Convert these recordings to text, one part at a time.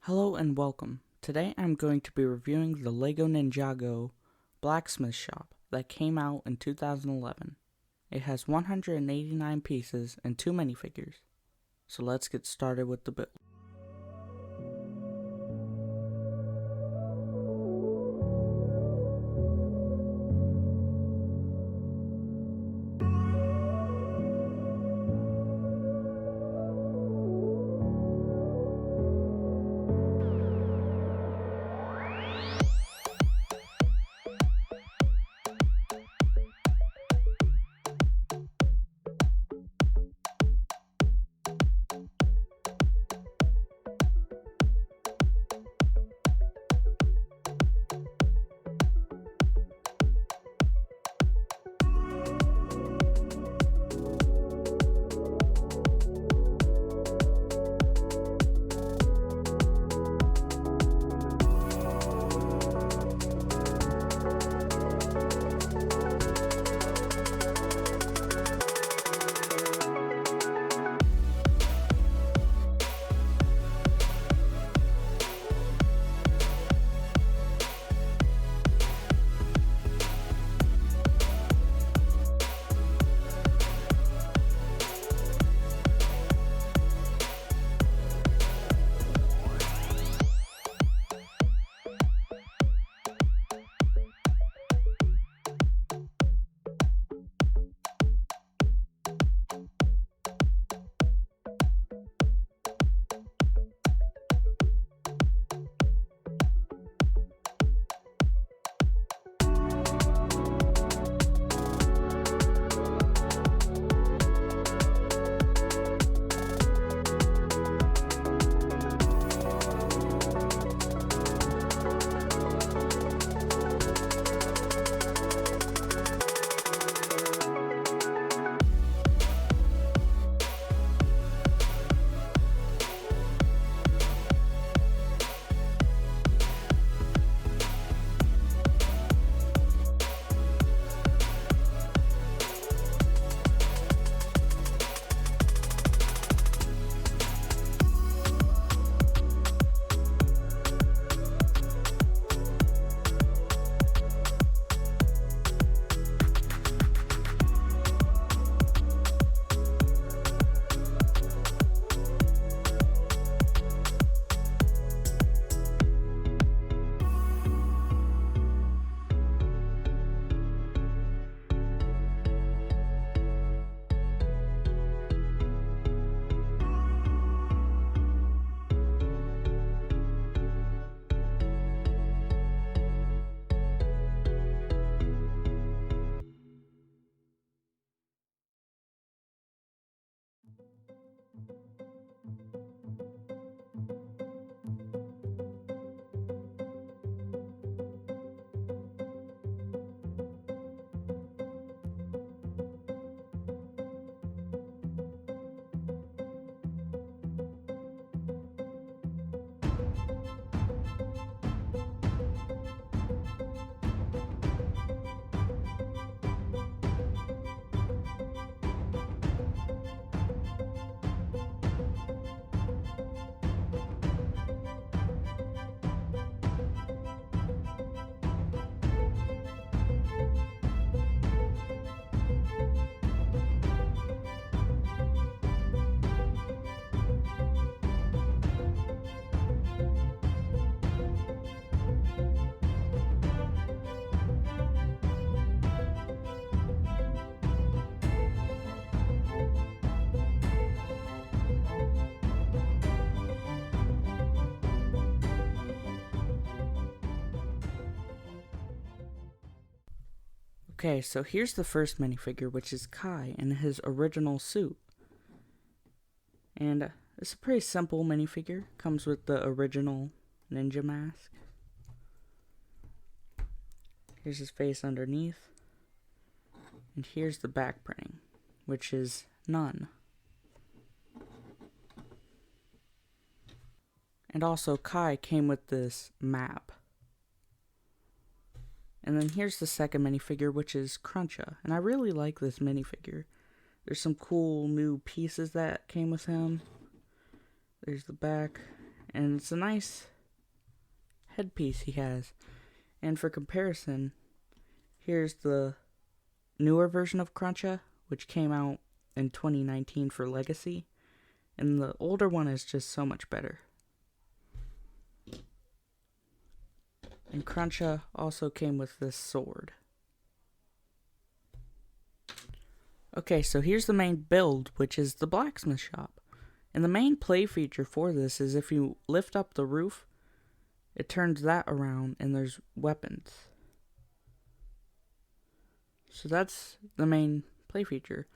Hello and welcome. Today I'm going to be reviewing the LEGO Ninjago Blacksmith Shop that came out in 2011. It has 189 pieces and 2 minifigures. So let's get started with the build. Okay, so here's the first minifigure, which is Kai in his original suit. And it's a pretty simple minifigure. Comes with the original ninja mask. Here's his face underneath. And here's the back printing, which is none. And also Kai came with this map. And then here's the second minifigure, which is Cruncha. And I really like this minifigure. There's some cool new pieces that came with him. There's the back And it's a nice headpiece he has. And for comparison, here's the newer version of Cruncha, which came out in 2019 for Legacy. And the older one is just so much better. And Cruncha also came with this sword. Okay, so here's the main build, which is the Blacksmith Shop. And the main play feature for this is if you lift up the roof, it turns that around and there's weapons. So that's the main play feature.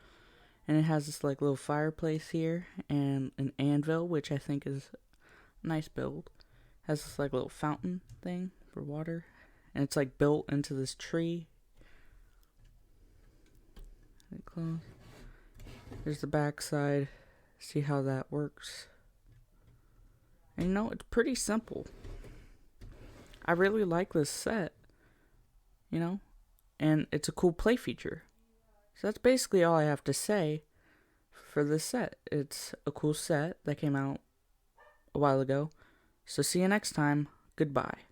And it has this like little fireplace here and an anvil, which I think is a nice build. It has this like little fountain thing for water. And it's like built into this tree. There's the back side. See how that works. And you know, it's pretty simple. I really like this set. You know? And it's a cool play feature. So that's basically all I have to say for this set. It's a cool set that came out a while ago. So see you next time. Goodbye.